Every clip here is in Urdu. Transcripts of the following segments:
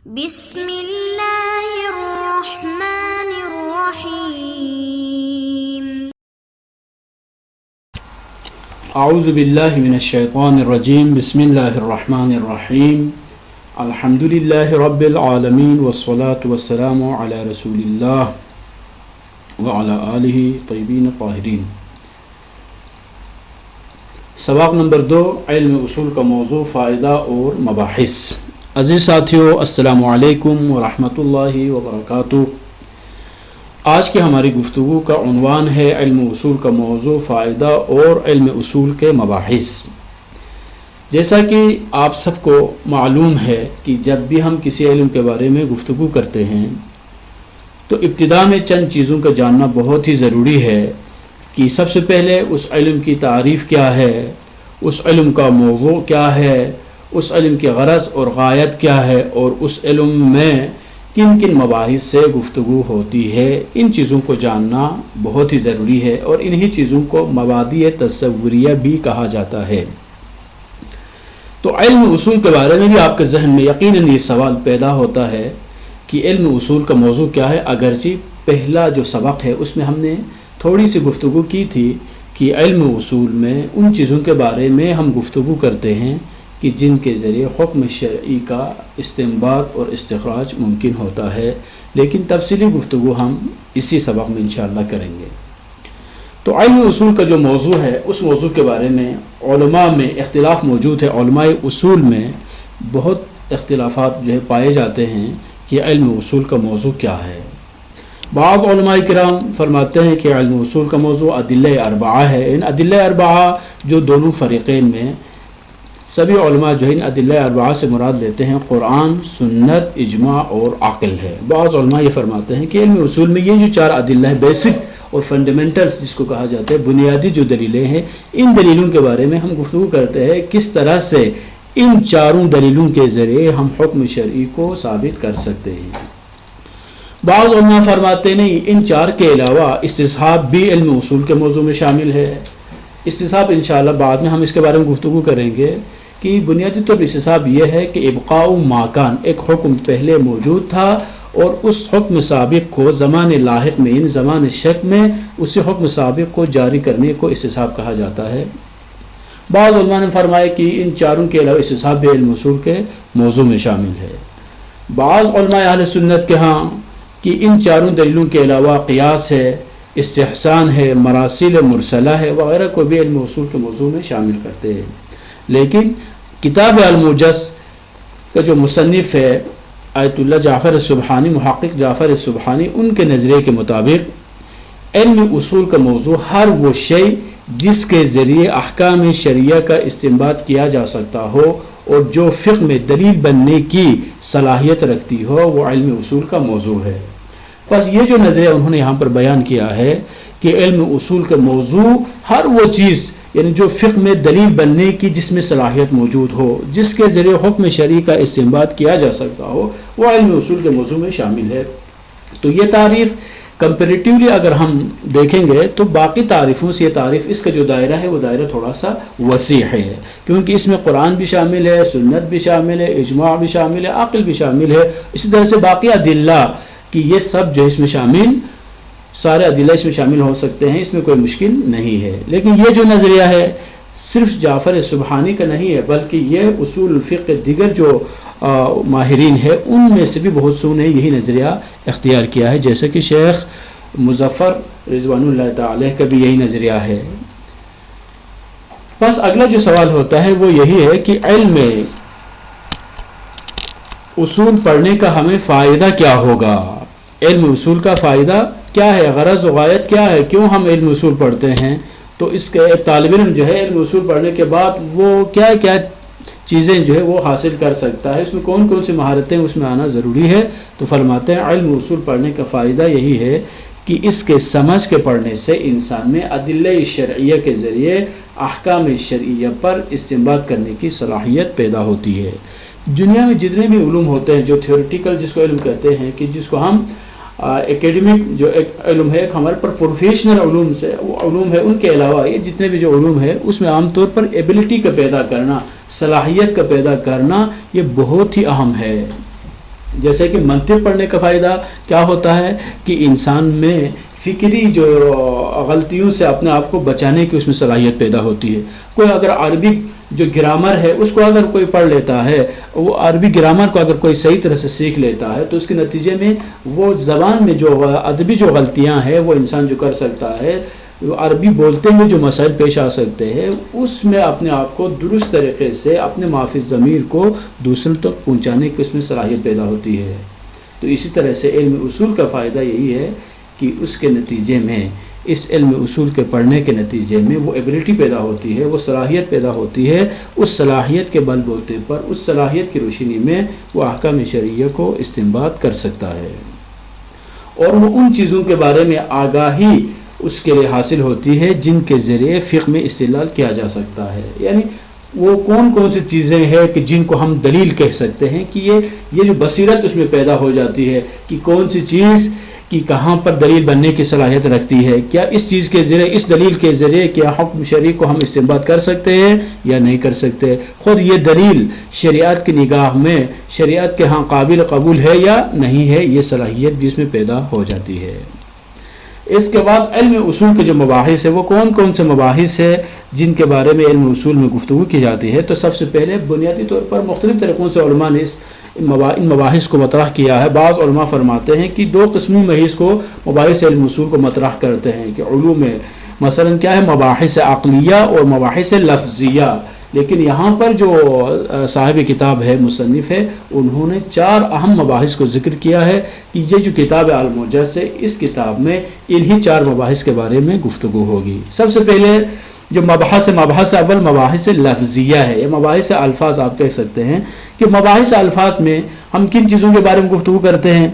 بسم اللہ الرحمن الرحیم اعوذ باللہ من الشیطان الرجیم بسم اللہ الرحمن الرحیم الحمد للہ رب العالمین والصلاة والسلام علی رسول اللہ وعلی آلہ طیبین الطاہرین۔ سباق نمبر 2، علم اصول کا موضوع، فائدہ اور مباحث۔ عزیز ساتھیو، السلام علیکم ورحمۃ اللہ وبرکاتہ۔ آج کی ہماری گفتگو کا عنوان ہے علم اصول کا موضوع، فائدہ اور علم اصول کے مباحث۔ جیسا کہ آپ سب کو معلوم ہے کہ جب بھی ہم کسی علم کے بارے میں گفتگو کرتے ہیں تو ابتدا میں چند چیزوں کا جاننا بہت ہی ضروری ہے کہ سب سے پہلے اس علم کی تعریف کیا ہے، اس علم کا موضوع کیا ہے، اس علم کی غرض اور غایت کیا ہے، اور اس علم میں کن کن مباحث سے گفتگو ہوتی ہے۔ ان چیزوں کو جاننا بہت ہی ضروری ہے، اور انہی چیزوں کو مبادئ تصوریہ بھی کہا جاتا ہے۔ تو علم اصول کے بارے میں بھی آپ کے ذہن میں یقیناً یہ سوال پیدا ہوتا ہے کہ علم اصول کا موضوع کیا ہے۔ اگرچہ پہلا جو سبق ہے اس میں ہم نے تھوڑی سی گفتگو کی تھی کہ علم اصول میں ان چیزوں کے بارے میں ہم گفتگو کرتے ہیں کہ جن کے ذریعے حکم شرعی کا استنباط اور استخراج ممکن ہوتا ہے، لیکن تفصیلی گفتگو ہم اسی سبق میں انشاءاللہ کریں گے۔ تو علم اصول کا جو موضوع ہے اس موضوع کے بارے میں علماء میں اختلاف موجود ہے۔ علماء اصول میں بہت اختلافات جو ہے پائے جاتے ہیں کہ علم اصول کا موضوع کیا ہے۔ بعض علماء کرام فرماتے ہیں کہ علم اصول کا موضوع ادلہ اربعہ ہے۔ ان ادلہ اربعہ جو دونوں فریقین میں سبھی علماء جو ہے ان ادلہ اربعہ سے مراد لیتے ہیں قرآن، سنت، اجماع اور عقل ہے۔ بعض علماء یہ فرماتے ہیں کہ علم اصول میں یہ جو چار ادلہ ہیں، بیسک اور فنڈامنٹلز جس کو کہا جاتا ہے، بنیادی جو دلیلیں ہیں، ان دلیلوں کے بارے میں ہم گفتگو کرتے ہیں کس طرح سے ان چاروں دلیلوں کے ذریعے ہم حکم شرعی کو ثابت کر سکتے ہیں۔ بعض علماء فرماتے ہیں نہیں، ان چار کے علاوہ استصحاب بھی علم اصول کے موضوع میں شامل ہے۔ استصحاب انشاءاللہ بعد میں ہم اس کے بارے میں گفتگو کریں گے کہ بنیادی طور پر استصحاب یہ ہے کہ ابقاء ما کان، ایک حکم پہلے موجود تھا اور اس حکم سابق کو زمان لاحق میں، ان زمان شک میں اسی حکم سابق کو جاری کرنے کو استصحاب کہا جاتا ہے۔ بعض علماء نے فرمایا کہ ان چاروں کے علاوہ استصحاب بھی علم اصول کے موضوع میں شامل ہے۔ بعض علماء اہل سنت کے ہاں کہ ان چاروں دلیلوں کے علاوہ قیاس ہے، استحسان ہے، مراسل مرسلہ ہے وغیرہ کو بھی علم اصول کے موضوع میں شامل کرتے ہیں۔ لیکن کتاب الموجز کا جو مصنف ہے آیت اللہ جعفر السبحانی، محقق جعفر السبحانی، ان کے نظریے کے مطابق علم اصول کا موضوع ہر وہ شے جس کے ذریعے احکام شرعیہ کا استنباط کیا جا سکتا ہو اور جو فقہ میں دلیل بننے کی صلاحیت رکھتی ہو، وہ علم اصول کا موضوع ہے۔ بس یہ جو نظریہ انہوں نے یہاں پر بیان کیا ہے کہ علم اصول کا موضوع ہر وہ چیز یعنی جو فقہ میں دلیل بننے کی جس میں صلاحیت موجود ہو، جس کے ذریعے حکم شرعی کا استنباط کیا جا سکتا ہو، وہ علم اصول کے موضوع میں شامل ہے۔ تو یہ تعریف کمپیریٹیولی اگر ہم دیکھیں گے تو باقی تعریفوں سے یہ تعریف، اس کا جو دائرہ ہے وہ دائرہ تھوڑا سا وسیع ہے، کیونکہ اس میں قرآن بھی شامل ہے، سنت بھی شامل ہے، اجماع بھی شامل ہے، عقل بھی شامل ہے، اسی طرح سے باقی ادلہ کہ یہ سب جو اس میں شامل، سارے ادلہ اس میں شامل ہو سکتے ہیں، اس میں کوئی مشکل نہیں ہے۔ لیکن یہ جو نظریہ ہے صرف جعفر سبحانی کا نہیں ہے، بلکہ یہ اصول الفقہ دیگر جو ماہرین ہیں ان میں سے بھی بہت سو نے یہی نظریہ اختیار کیا ہے، جیسے کہ شیخ مظفر رضوان اللہ تعالی کا بھی یہی نظریہ ہے۔ بس اگلا جو سوال ہوتا ہے وہ یہی ہے کہ علم اصول پڑھنے کا ہمیں فائدہ کیا ہوگا، علم اصول کا فائدہ کیا ہے، غرض و غایت کیا ہے، کیوں ہم علم اصول پڑھتے ہیں۔ تو اس کے ایک طالب علم جو ہے علم اصول پڑھنے کے بعد وہ کیا کیا چیزیں جو ہے وہ حاصل کر سکتا ہے، اس میں کون کون سی مہارتیں اس میں آنا ضروری ہے۔ تو فرماتے ہیں علم اصول پڑھنے کا فائدہ یہی ہے کہ اس کے سمجھ کے پڑھنے سے انسان میں ادلہ شرعیہ کے ذریعے احکام شرعیہ پر استنباط کرنے کی صلاحیت پیدا ہوتی ہے۔ دنیا میں جتنے بھی علوم ہوتے ہیں جو تھیوریٹیکل جس کو علم کہتے ہیں، کہ جس کو ہم ایکیڈمک جو ایک علم ہے، ایک ہمارے پر پروفیشنل علوم سے وہ علوم ہے، ان کے علاوہ یہ جتنے بھی جو علوم ہے اس میں عام طور پر ایبلٹی کا پیدا کرنا، صلاحیت کا پیدا کرنا، یہ بہت ہی اہم ہے۔ جیسے کہ منطق پڑھنے کا فائدہ کیا ہوتا ہے کہ انسان میں فکری جو غلطیوں سے اپنے آپ کو بچانے کی اس میں صلاحیت پیدا ہوتی ہے. کوئی اگر عربی جو گرامر ہے اس کو اگر کوئی پڑھ لیتا ہے، وہ عربی گرامر کو اگر کوئی صحیح طرح سے سیکھ لیتا ہے تو اس کے نتیجے میں وہ زبان میں جو ادبی جو غلطیاں ہیں وہ انسان جو کر سکتا ہے، عربی بولتے ہوئے جو مسائل پیش آ سکتے ہیں اس میں اپنے آپ کو درست طریقے سے اپنے معافی ضمیر کو دوسروں تک پہنچانے کی اس میں صلاحیت پیدا ہوتی ہے. تو اسی طرح سے علم اصول کا فائدہ یہی ہے کہ اس کے نتیجے میں، اس علم اصول کے پڑھنے کے نتیجے میں وہ ایبلٹی پیدا ہوتی ہے، وہ صلاحیت پیدا ہوتی ہے. اس صلاحیت کے بل بوتے پر، اس صلاحیت کی روشنی میں وہ احکام شرعیہ کو استنباط کر سکتا ہے، اور وہ ان چیزوں کے بارے میں آگاہی اس کے لیے حاصل ہوتی ہے جن کے ذریعے فقہ میں استدلال کیا جا سکتا ہے. یعنی وہ کون کون سی چیزیں ہیں کہ جن کو ہم دلیل کہہ سکتے ہیں، کہ یہ جو بصیرت اس میں پیدا ہو جاتی ہے کہ کون سی چیز کی کہاں پر دلیل بننے کی صلاحیت رکھتی ہے، کیا اس چیز کے ذریعے، اس دلیل کے ذریعے کیا حکم شرعی کو ہم استنباط کر سکتے ہیں یا نہیں کر سکتے، خود یہ دلیل شریعت کی نگاہ میں شریعت کے ہاں قابل قبول ہے یا نہیں ہے، یہ صلاحیت جس میں پیدا ہو جاتی ہے. اس کے بعد علم اصول کے جو مباحث ہے وہ کون کون سے مباحث ہے جن کے بارے میں علم اصول میں گفتگو کی جاتی ہے. تو سب سے پہلے بنیادی طور پر مختلف طریقوں سے علماء نے ان مباحث کو مطرح کیا ہے. بعض علماء فرماتے ہیں کہ دو قسمی مباحث کو مباحث علم اصول کو مطرح کرتے ہیں کہ علوم میں مثلا کیا ہے، مباحث عقلیہ اور مباحث لفظیہ. لیکن یہاں پر جو صاحب کتاب ہے، مصنف ہے، انہوں نے 4 اہم مباحث کو ذکر کیا ہے کہ یہ جو کتاب الموجز ہے اس کتاب میں انہی 4 مباحث کے بارے میں گفتگو ہوگی. سب سے پہلے جو مباحث اول مباحث لفظیہ ہے، یہ مباحث الفاظ آپ کہہ سکتے ہیں کہ مباحث الفاظ میں ہم کن چیزوں کے بارے میں گفتگو کرتے ہیں.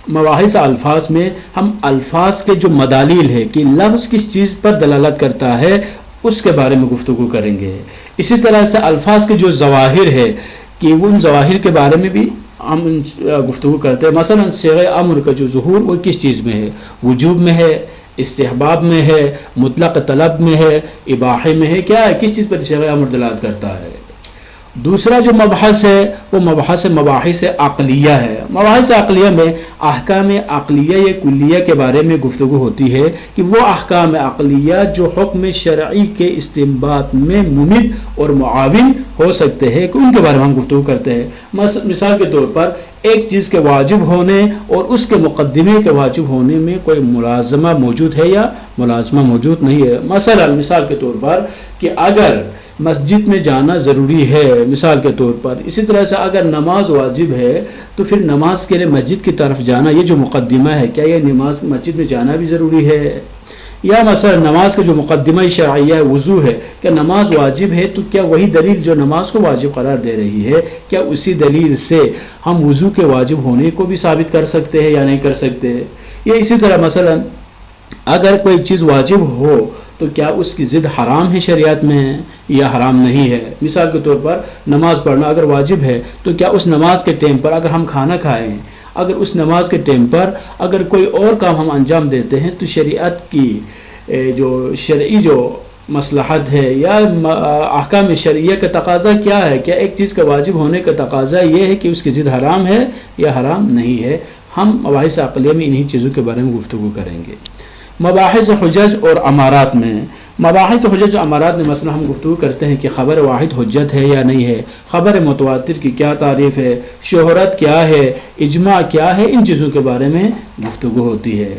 مباحث الفاظ میں ہم الفاظ کے جو مدالیل ہے کہ لفظ کس چیز پر دلالت کرتا ہے اس کے بارے میں گفتگو کریں گے. اسی طرح سے الفاظ کے جو ظواہر ہے کہ ان ظواہر کے بارے میں بھی ہم گفتگو کرتے ہیں. مثلا صیغہ امر کا جو ظہور وہ کس چیز میں ہے، وجوب میں ہے، استحباب میں ہے، مطلق طلب میں ہے، اباحہ میں ہے، کیا ہے، کس چیز پر صیغہ امر دلالت کرتا ہے. دوسرا جو مبحث ہے وہ مباحث عقلیہ ہے. مباحث عقلیہ میں احکام عقلیہ یا کلیہ کے بارے میں گفتگو ہوتی ہے کہ وہ احکام عقلیہ جو حکم شرعی کے استنباط میں ممد اور معاون ہو سکتے ہیں کہ ان کے بارے میں ہم گفتگو کرتے ہیں. مثال کے طور پر ایک چیز کے واجب ہونے اور اس کے مقدمے کے واجب ہونے میں کوئی ملازمہ موجود ہے یا ملازمہ موجود نہیں ہے. مثال کے طور پر کہ اگر مسجد میں جانا ضروری ہے، مثال کے طور پر، اسی طرح سے اگر نماز واجب ہے تو پھر نماز کے لیے مسجد کی طرف جانا یہ جو مقدمہ ہے، کیا یہ نماز مسجد میں جانا بھی ضروری ہے. یا مثلا نماز کا جو مقدمہ شرعیہ ہے وضو ہے، کیا نماز واجب ہے تو کیا وہی دلیل جو نماز کو واجب قرار دے رہی ہے، کیا اسی دلیل سے ہم وضو کے واجب ہونے کو بھی ثابت کر سکتے ہیں یا نہیں کر سکتے. یا اسی طرح مثلا اگر کوئی چیز واجب ہو تو کیا اس کی ضد حرام ہے شریعت میں یا حرام نہیں ہے. مثال کے طور پر نماز پڑھنا اگر واجب ہے تو کیا اس نماز کے ٹائم پر اگر ہم کھانا کھائیں، اگر اس نماز کے ٹائم پر اگر کوئی اور کام ہم انجام دیتے ہیں تو شریعت کی جو شرعی جو مصلحت ہے یا احکام شرعیہ کا تقاضا کیا ہے، کیا ایک چیز کا واجب ہونے کا تقاضا یہ ہے کہ اس کی ضد حرام ہے یا حرام نہیں ہے. ہم مباحث عقلیہ میں انہی چیزوں کے بارے میں گفتگو کریں گے. مباحث حجج اور امارات میں مثلا ہم گفتگو کرتے ہیں کہ خبر واحد حجت ہے یا نہیں ہے، خبر متواتر کی کیا تعریف ہے، شہرت کیا ہے، اجماع کیا ہے، ان چیزوں کے بارے میں گفتگو ہوتی ہے.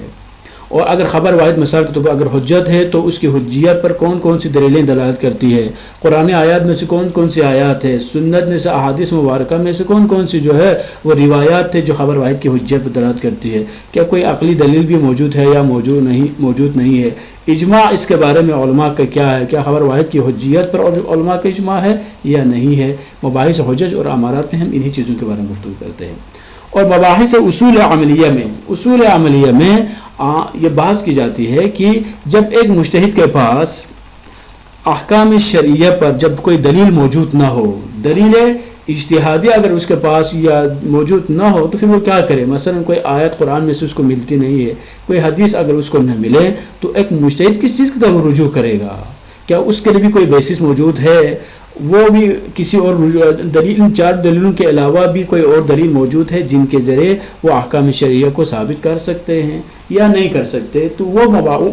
اور اگر خبر واحد مثال کے طور پر اگر حجت ہے تو اس کی حجیت پر کون کون سی دلیلیں دلالت کرتی ہے، قرآن آیات میں سے کون کون سی آیات ہے، سنت میں سے احادیث مبارکہ میں سے کون کون سی جو ہے وہ روایات ہے جو خبر واحد کی حجیت پر دلالت کرتی ہے، کیا کوئی عقلی دلیل بھی موجود ہے یا موجود نہیں ہے. اجماع اس کے بارے میں علماء کا کیا ہے، کیا خبر واحد کی حجیت پر علماء کا اجماع ہے یا نہیں ہے. مباحث حجج اور امارات میں ہم انہی چیزوں کے بارے میں گفتگو کرتے ہیں. اور مباحث اصول عملیہ میں یہ بحث کی جاتی ہے کہ جب ایک مجتہد کے پاس احکام شرعیہ پر جب کوئی دلیل موجود نہ ہو، دلیل اجتہادی اگر اس کے پاس یا موجود نہ ہو تو پھر وہ کیا کرے. مثلا کوئی آیت قرآن میں سے اس کو ملتی نہیں ہے، کوئی حدیث اگر اس کو نہ ملے تو ایک مجتہد کس چیز کی طرف رجوع کرے گا، کیا اس کے لیے بھی کوئی بیسس موجود ہے وہ بھی کسی اور دلیل، ان 4 دلیلوں کے علاوہ بھی کوئی اور دلیل موجود ہے جن کے ذریعے وہ احکام شرعیہ کو ثابت کر سکتے ہیں یا نہیں کر سکتے، تو وہ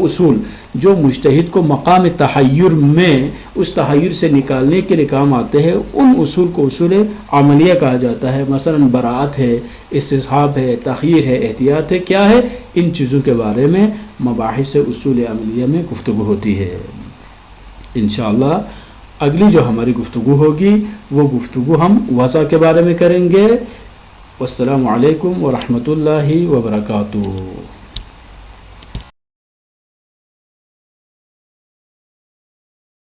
اصول جو مجتہد کو مقام تحیر میں اس تحیر سے نکالنے کے لیے کام آتے ہیں، ان اصول کو اصول عملیہ کہا جاتا ہے۔ مثلا براءت ہے، استصحاب ہے، تخییر ہے، احتیاط ہے، کیا ہے، ان چیزوں کے بارے میں مباحث اصول عملیہ میں گفتگو ہوتی ہے۔ انشاءاللہ اگلی جو ہماری گفتگو ہوگی وہ گفتگو ہم وضع کے بارے میں کریں گے۔ والسلام علیکم ورحمۃ اللہ وبرکاتہ۔